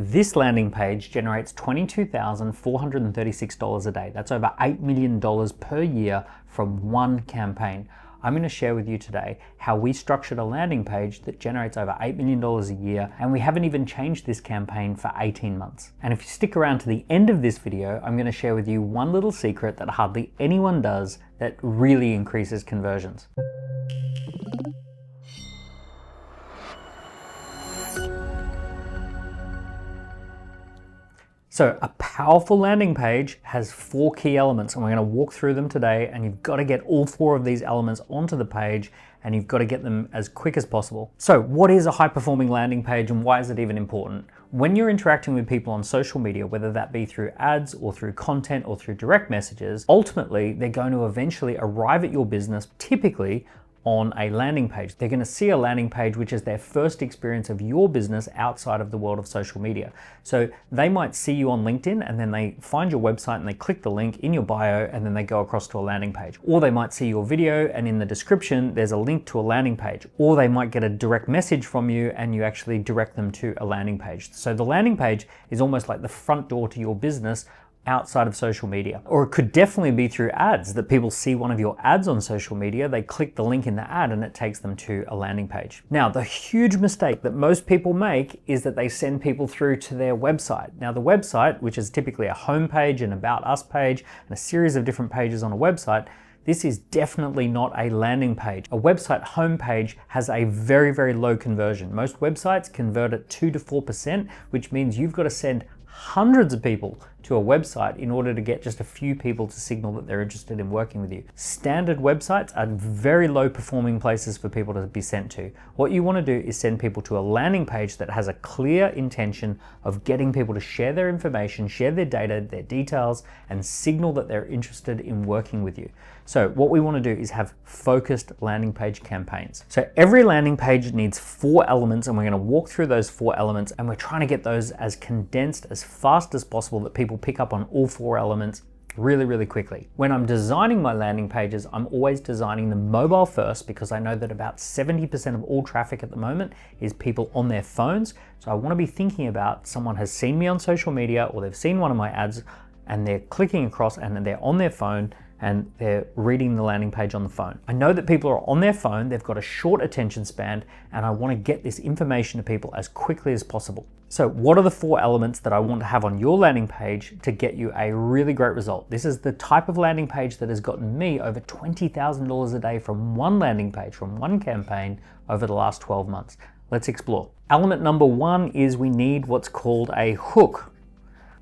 This landing page generates $22,436 a day. That's over $8 million per year from one campaign. I'm going to share with you today how we structured a landing page that generates over $8 million a year, and we haven't even changed this campaign for 18 months. And if you stick around to the end of this video, I'm going to share with you one little secret that hardly anyone does that really increases conversions. So a powerful landing page has 4 key elements, and we're going to walk through them today, and you've got to get all 4 of these elements onto the page, and you've got to get them as quick as possible. So what is a high-performing landing page, and why is it even important? When you're interacting with people on social media, whether that be through ads or through content or through direct messages, ultimately they're going to eventually arrive at your business, typically on a landing page. They're going to see a landing page which is their first experience of your business outside of the world of social media. So they might see you on LinkedIn and then they find your website and they click the link in your bio and then they go across to a landing page. Or they might see your video and in the description there's a link to a landing page. Or they might get a direct message from you and you actually direct them to a landing page. So the landing page is almost like the front door to your business outside of social media. Or it could definitely be through ads, that people see one of your ads on social media, they click the link in the ad and it takes them to a landing page. Now, the huge mistake that most people make is that they send people through to their website. Now, the website, which is typically a home page, an about us page, and a series of different pages on a website, this is definitely not a landing page. A website homepage has a very, very low conversion. Most websites convert at 2 to 4%, which means you've got to send hundreds of people to a website in order to get just a few people to signal that they're interested in working with you. Standard websites are very low performing places for people to be sent to. What you want to do is send people to a landing page that has a clear intention of getting people to share their information, share their data, their details, and signal that they're interested in working with you. So what we want to do is have focused landing page campaigns. So every landing page needs 4 elements, and we're going to walk through those 4 elements, and we're trying to get those as condensed as fast as possible that people pick up on all 4 elements really, really quickly. When I'm designing my landing pages, I'm always designing them mobile first because I know that about 70% of all traffic at the moment is people on their phones. So I want to be thinking about someone has seen me on social media or they've seen one of my ads and they're clicking across and then they're on their phone and they're reading the landing page on the phone. I know that people are on their phone, they've got a short attention span, and I want to get this information to people as quickly as possible. So what are the 4 elements that I want to have on your landing page to get you a really great result? This is the type of landing page that has gotten me over $20,000 a day from one landing page, from one campaign over the last 12 months. Let's explore. Element number 1 is we need what's called a hook.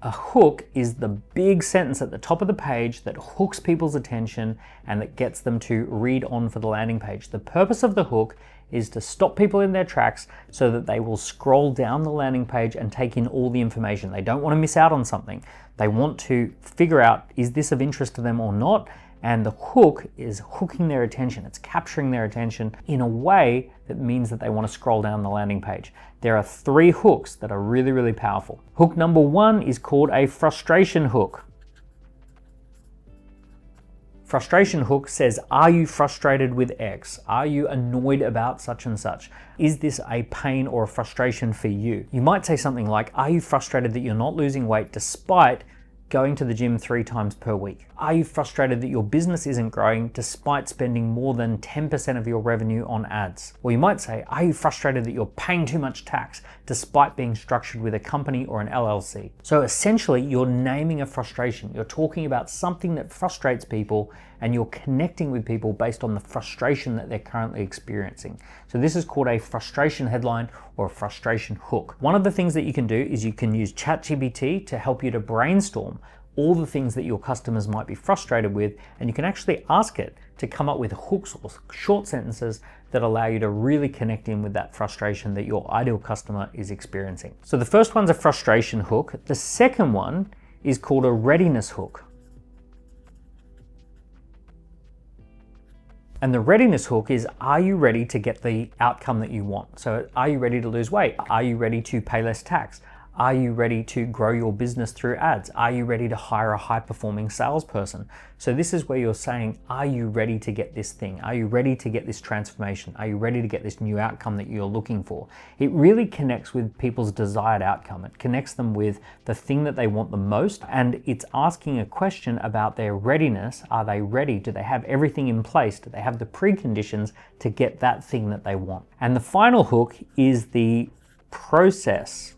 A hook is the big sentence at the top of the page that hooks people's attention and that gets them to read on for the landing page. The purpose of the hook is to stop people in their tracks so that they will scroll down the landing page and take in all the information. They don't want to miss out on something. They want to figure out, is this of interest to them or not? And the hook is hooking their attention. It's capturing their attention in a way that means that they want to scroll down the landing page. There are 3 hooks that are really, really powerful. Hook number 1 is called a frustration hook. Frustration hook says, are you frustrated with X? Are you annoyed about such and such? Is this a pain or a frustration for you? You might say something like, are you frustrated that you're not losing weight despite going to the gym 3 times per week? Are you frustrated that your business isn't growing despite spending more than 10% of your revenue on ads? Or you might say, are you frustrated that you're paying too much tax despite being structured with a company or an LLC? So essentially, you're naming a frustration. You're talking about something that frustrates people and you're connecting with people based on the frustration that they're currently experiencing. So this is called a frustration headline or a frustration hook. One of the things that you can do is you can use ChatGPT to help you to brainstorm all the things that your customers might be frustrated with, and you can actually ask it to come up with hooks or short sentences that allow you to really connect in with that frustration that your ideal customer is experiencing. So the first one's a frustration hook. The second one is called a readiness hook. And the readiness hook is, are you ready to get the outcome that you want? So are you ready to lose weight? Are you ready to pay less tax? Are you ready to grow your business through ads? Are you ready to hire a high-performing salesperson? So this is where you're saying, are you ready to get this thing? Are you ready to get this transformation? Are you ready to get this new outcome that you're looking for? It really connects with people's desired outcome. It connects them with the thing that they want the most, and it's asking a question about their readiness. Are they ready? Do they have everything in place? Do they have the preconditions to get that thing that they want? And the final hook is the process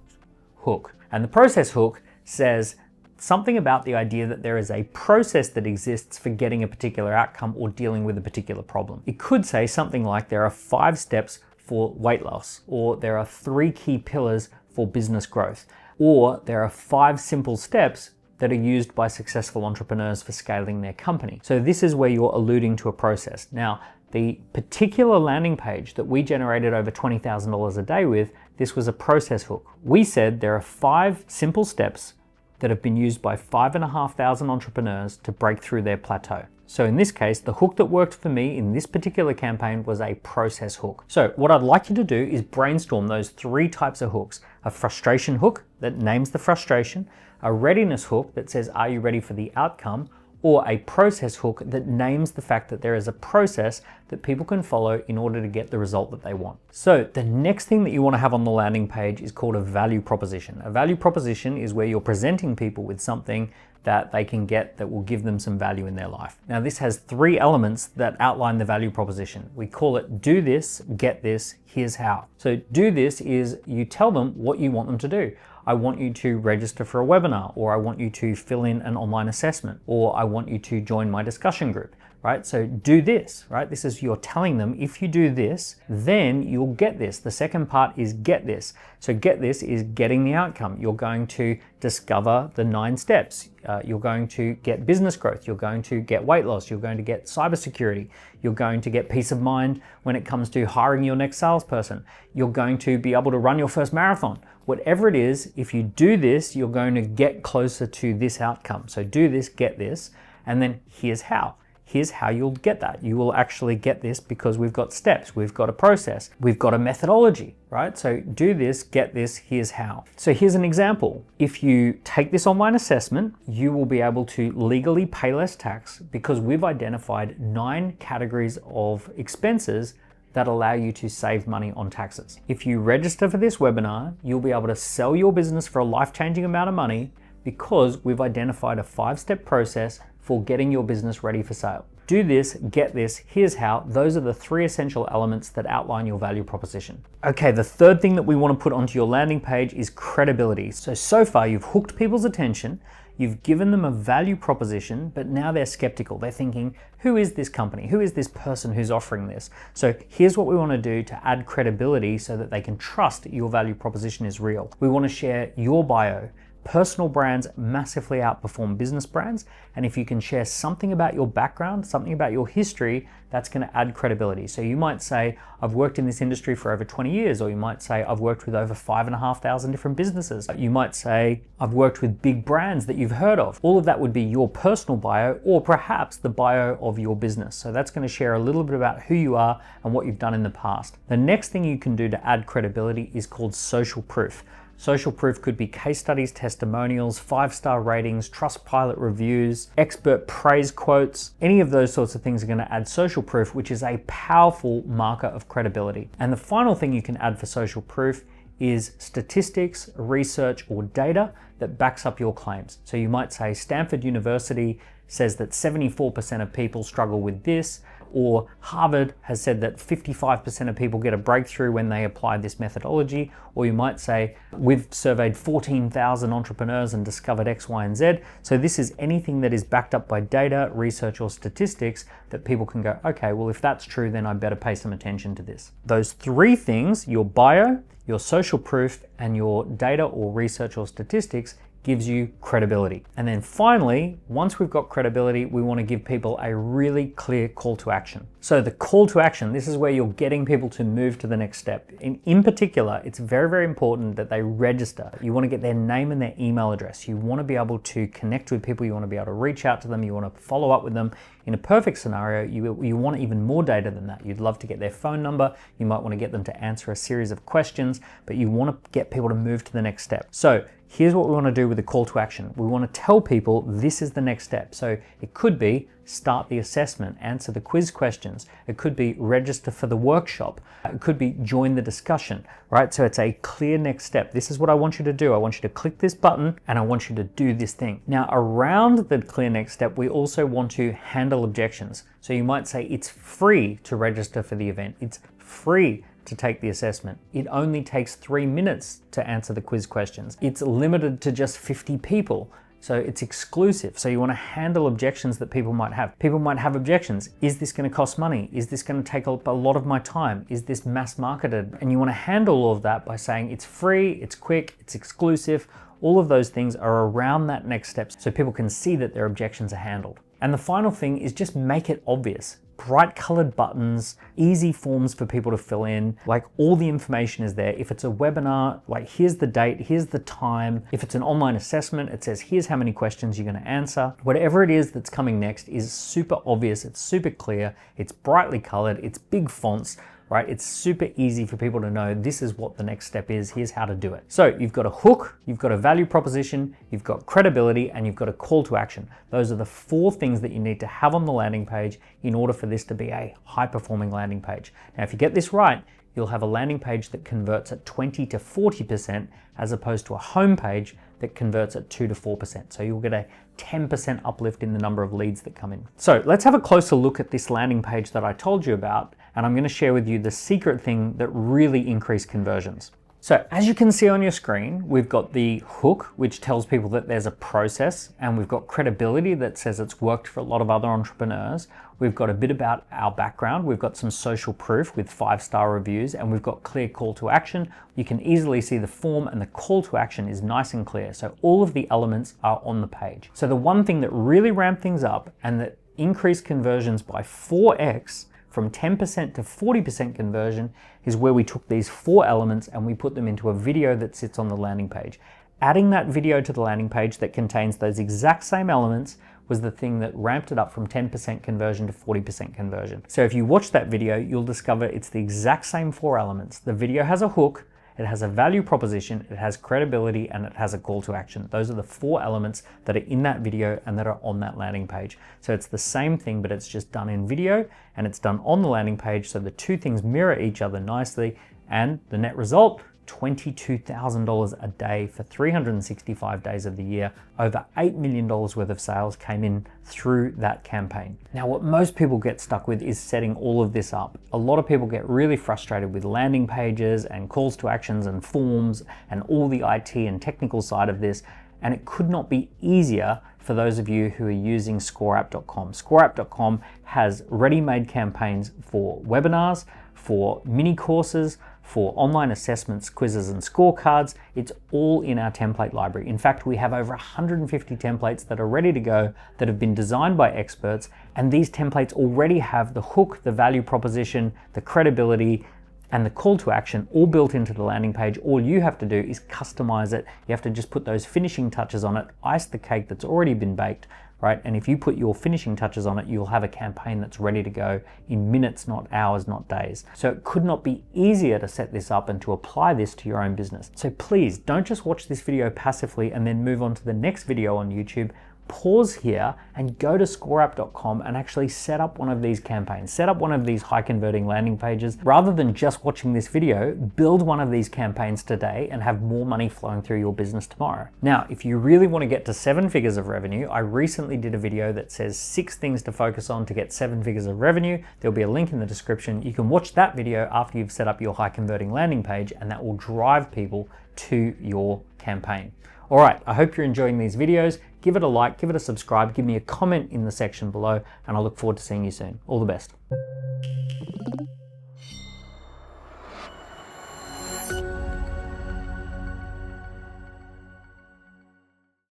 hook. And the process hook says something about the idea that there is a process that exists for getting a particular outcome or dealing with a particular problem. It could say something like there are 5 steps for weight loss, or there are 3 key pillars for business growth, or there are 5 simple steps that are used by successful entrepreneurs for scaling their company. So this is where you're alluding to a process. Now, the particular landing page that we generated over $20,000 a day with, this was a process hook. We said there are 5 simple steps that have been used by 5,500 entrepreneurs to break through their plateau. So in this case, the hook that worked for me in this particular campaign was a process hook. So what I'd like you to do is brainstorm those 3 types of hooks. A frustration hook that names the frustration, a readiness hook that says, are you ready for the outcome? Or a process hook that names the fact that there is a process that people can follow in order to get the result that they want. So the next thing that you want to have on the landing page is called a value proposition. A value proposition is where you're presenting people with something that they can get that will give them some value in their life. Now this has 3 elements that outline the value proposition. We call it do this, get this, here's how. So do this is you tell them what you want them to do. I want you to register for a webinar, or I want you to fill in an online assessment, or I want you to join my discussion group, right? So do this, right? This is you're telling them if you do this, then you'll get this. The second part is get this. So get this is getting the outcome. You're going to discover the 9 steps. You're going to get business growth. You're going to get weight loss. You're going to get cybersecurity. You're going to get peace of mind when it comes to hiring your next salesperson. You're going to be able to run your first marathon. Whatever it is, if you do this, you're going to get closer to this outcome. So do this, get this, and then here's how. Here's how you'll get that. You will actually get this because we've got steps, we've got a process, we've got a methodology, right? So do this, get this, here's how. So here's an example. If you take this online assessment, you will be able to legally pay less tax because we've identified 9 categories of expenses that allow you to save money on taxes. If you register for this webinar, you'll be able to sell your business for a life-changing amount of money because we've identified a 5-step process for getting your business ready for sale. Do this, get this, here's how. Those are the 3 essential elements that outline your value proposition. Okay, the third thing that we want to put onto your landing page is credibility. So far you've hooked people's attention, you've given them a value proposition, but now they're skeptical. They're thinking, who is this company? Who is this person who's offering this? So here's what we want to do to add credibility so that they can trust your value proposition is real. We want to share your bio. Personal brands massively outperform business brands, and if you can share something about your background, something about your history, that's going to add credibility. So you might say, I've worked in this industry for over 20 years, or you might say, I've worked with over 5,500 different businesses. You might say, I've worked with big brands that you've heard of. All of that would be your personal bio, or perhaps the bio of your business. So that's going to share a little bit about who you are and what you've done in the past. The next thing you can do to add credibility is called social proof. Social proof could be case studies, testimonials, 5-star ratings, Trustpilot reviews, expert praise quotes. Any of those sorts of things are going to add social proof, which is a powerful marker of credibility. And the final thing you can add for social proof is statistics, research, or data that backs up your claims. So you might say Stanford University says that 74% of people struggle with this, or Harvard has said that 55% of people get a breakthrough when they apply this methodology, or you might say we've surveyed 14,000 entrepreneurs and discovered X, Y, and Z. So this is anything that is backed up by data, research, or statistics that people can go, okay, well, if that's true, then I better pay some attention to this. Those 3 things, your bio, your social proof, and your data or research or statistics, gives you credibility. And then finally, once we've got credibility, we want to give people a really clear call to action. So the call to action, this is where you're getting people to move to the next step. In particular, it's very, very important that they register. You want to get their name and their email address. You want to be able to connect with people. You want to be able to reach out to them. You want to follow up with them. In a perfect scenario, you want even more data than that. You'd love to get their phone number. You might want to get them to answer a series of questions, but you want to get people to move to the next step. So here's what we want to do with the call to action. We want to tell people this is the next step. So it could be start the assessment, answer the quiz questions. It could be register for the workshop. It could be join the discussion, right? So it's a clear next step. This is what I want you to do. I want you to click this button and I want you to do this thing. Now, around the clear next step, we also want to handle objections. So you might say it's free to register for the event. It's free to take the assessment. It only takes 3 minutes to answer the quiz questions. It's limited to just 50 people. So it's exclusive. So you want to handle objections that people might have. People might have objections. Is this going to cost money? Is this going to take up a lot of my time? Is this mass marketed? And you want to handle all of that by saying it's free, it's quick, it's exclusive. All of those things are around that next step so people can see that their objections are handled. And the final thing is just make it obvious. Bright colored buttons, easy forms for people to fill in, like all the information is there. If it's a webinar, like here's the date, here's the time. If it's an online assessment, it says here's how many questions you're going to answer. Whatever it is that's coming next is super obvious, it's super clear, it's brightly colored, it's big fonts, right? It's super easy for people to know this is what the next step is, here's how to do it. So you've got a hook, you've got a value proposition, you've got credibility, and you've got a call to action. Those are the 4 things that you need to have on the landing page in order for this to be a high-performing landing page. Now, if you get this right, you'll have a landing page that converts at 20 to 40% as opposed to a home page that converts at 2 to 4%. So you'll get a 10% uplift in the number of leads that come in. So let's have a closer look at this landing page that I told you about, and I'm going to share with you the secret thing that really increased conversions. So as you can see on your screen, we've got the hook, which tells people that there's a process, and we've got credibility that says it's worked for a lot of other entrepreneurs. We've got a bit about our background. We've got some social proof with 5-star reviews, and we've got clear call to action. You can easily see the form, and the call to action is nice and clear. So all of the elements are on the page. So the one thing that really ramped things up and that increased conversions by 4x from 10% to 40% conversion is where we took these 4 elements and we put them into a video that sits on the landing page. Adding that video to the landing page that contains those exact same elements was the thing that ramped it up from 10% conversion to 40% conversion. So if you watch that video, you'll discover it's the exact same 4 elements. The video has a hook, it has a value proposition, it has credibility, and it has a call to action. Those are the 4 elements that are in that video and that are on that landing page. So it's the same thing, but it's just done in video and it's done on the landing page. So the 2 things mirror each other nicely, and the net result, $22,000 a day for 365 days of the year. Over $8 million worth of sales came in through that campaign. Now, what most people get stuck with is setting all of this up. A lot of people get really frustrated with landing pages and calls to actions and forms and all the IT and technical side of this. And it could not be easier for those of you who are using ScoreApp.com. ScoreApp.com has ready-made campaigns for webinars, for mini courses, for online assessments, quizzes, and scorecards. It's all in our template library. In fact, we have over 150 templates that are ready to go that have been designed by experts, and these templates already have the hook, the value proposition, the credibility, and the call to action all built into the landing page. All you have to do is customize it. You have to just put those finishing touches on it, ice the cake that's already been baked, right? And if you put your finishing touches on it, you'll have a campaign that's ready to go in minutes, not hours, not days. So it could not be easier to set this up and to apply this to your own business. So please don't just watch this video passively and then move on to the next video on YouTube. Pause here and go to ScoreApp.com and actually set up one of these campaigns, set up one of these high converting landing pages. Rather than just watching this video, build one of these campaigns today and have more money flowing through your business tomorrow. Now, if you really want to get to 7 figures of revenue, I recently did a video that says 6 things to focus on to get 7 figures of revenue. There'll be a link in the description. You can watch that video after you've set up your high converting landing page, and that will drive people to your campaign. All right, I hope you're enjoying these videos. Give it a like, give it a subscribe, give me a comment in the section below, and I look forward to seeing you soon. All the best.